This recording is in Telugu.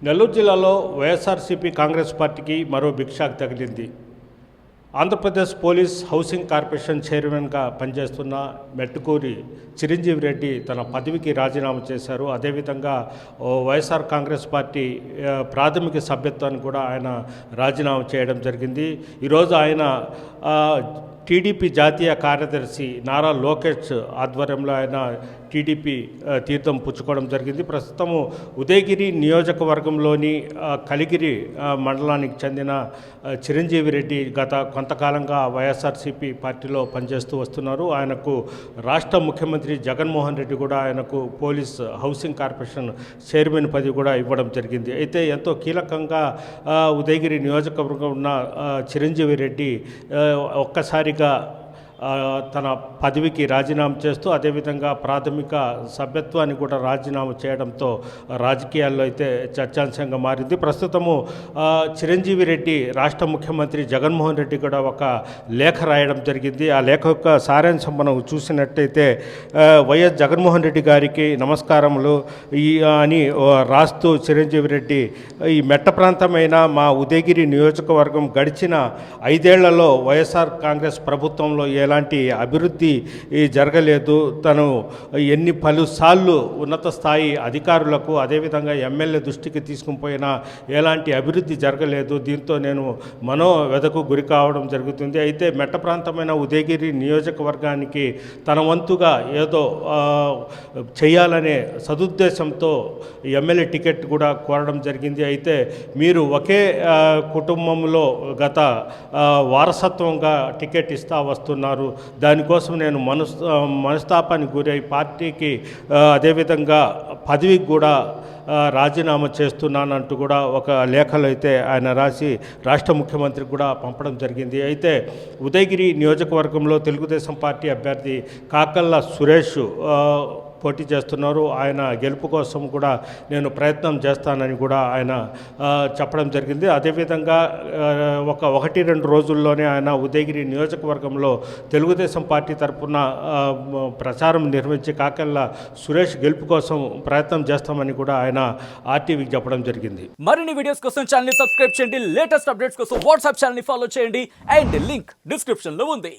నెల్లూరు జిల్లాలో వైఎస్ఆర్సీపీ కాంగ్రెస్ పార్టీకి మరో బిగ్ షాక్ తగిలింది. ఆంధ్రప్రదేశ్ పోలీస్ హౌసింగ్ కార్పొరేషన్ చైర్మన్గా పనిచేస్తున్న మెట్టుకూరి చిరంజీవి రెడ్డి తన పదవికి రాజీనామా చేశారు. అదేవిధంగా వైఎస్ఆర్ కాంగ్రెస్ పార్టీ ప్రాథమిక సభ్యత్వాన్ని కూడా ఆయన రాజీనామా చేయడం జరిగింది. ఈరోజు ఆయన టీడీపీ జాతీయ కార్యదర్శి నారా లోకేష్ ఆధ్వర్యంలో ఆయన టీడీపీ తీర్థం పుచ్చుకోవడం జరిగింది. ప్రస్తుతము ఉదయగిరి నియోజకవర్గంలోని కలిగిరి మండలానికి చెందిన చిరంజీవి రెడ్డి గత కొంతకాలంగా వైఎస్ఆర్సీపీ పార్టీలో పనిచేస్తూ వస్తున్నారు. ఆయనకు రాష్ట్ర ముఖ్యమంత్రి జగన్మోహన్ రెడ్డి కూడా ఆయనకు పోలీస్ హౌసింగ్ కార్పొరేషన్ చైర్మన్ పదవి కూడా ఇవ్వడం జరిగింది. అయితే ఎంతో కీలకంగా ఉదయగిరి నియోజకవర్గం ఉన్న చిరంజీవి రెడ్డి ఒక్కసారిగా తన పదవికి రాజీనామా చేస్తూ అదేవిధంగా ప్రాథమిక సభ్యత్వాన్ని కూడా రాజీనామా చేయడంతో రాజకీయాల్లో అయితే చర్చాంశంగా మారింది. ప్రస్తుతము చిరంజీవి రెడ్డి రాష్ట్ర ముఖ్యమంత్రి జగన్మోహన్ రెడ్డి కూడా ఒక లేఖ రాయడం జరిగింది. ఆ లేఖ యొక్క సారాంశం మనం చూసినట్టయితే వైఎస్ జగన్మోహన్ రెడ్డి గారికి నమస్కారములు అని రాస్తూ చిరంజీవి రెడ్డి ఈ మెట్ట ప్రాంతమైన మా ఉదయగిరి నియోజకవర్గం గడిచిన 5 ఏళ్లలో వైఎస్ఆర్ కాంగ్రెస్ ప్రభుత్వంలో ఎలాంటి అభివృద్ధి జరగలేదు. తను పలుసార్లు ఉన్నత స్థాయి అధికారులకు అదేవిధంగా ఎమ్మెల్యే దృష్టికి తీసుకుని పోయినా ఎలాంటి అభివృద్ధి జరగలేదు. దీంతో నేను మనోవ్యధకు గురి కావడం జరుగుతుంది. అయితే మెట్ట ప్రాంతమైన ఉదయగిరి నియోజకవర్గానికి తన వంతుగా ఏదో చేయాలనే సదుద్దేశంతో ఎమ్మెల్యే టికెట్ కూడా కోరడం జరిగింది. అయితే మీరు ఒకే కుటుంబంలో గత వారసత్వంగా టికెట్ ఇస్తా వస్తున్నారు, దానికోసం నేను మనస్తాపానికి గురై పార్టీకి అదేవిధంగా పదవికి కూడా రాజీనామా చేస్తున్నానంటూ కూడా ఒక లేఖలో అయితే ఆయన రాసి రాష్ట్ర ముఖ్యమంత్రికి కూడా పంపడం జరిగింది. అయితే ఉదయగిరి నియోజకవర్గంలో తెలుగుదేశం పార్టీ అభ్యర్థి కాకళ్ళ సురేష్ పోటీ చేస్తున్నారు. ఆయన గెలుపు కోసం కూడా నేను ప్రయత్నం చేస్తానని కూడా ఆయన చెప్పడం జరిగింది. అదేవిధంగా 1-2 రోజుల్లోనే ఆయన ఉదయగిరి నియోజకవర్గంలో తెలుగుదేశం పార్టీ తరఫున ప్రచారం నిర్వహించి కాకళ్ళ సురేష్ గెలుపు కోసం ప్రయత్నం చేస్తామని కూడా ఆయన ఆర్టీవీకి చెప్పడం జరిగింది. మరిన్ని వీడియోస్ కోసం ఛానల్ ని సబ్స్క్రైబ్ చేయండి. లేటెస్ట్ అప్డేట్స్ కోసం వాట్సాప్ ఛానల్ ని ఫాలో చేయండి. అండ్ లింక్ డిస్క్రిప్షన్ లో ఉంది.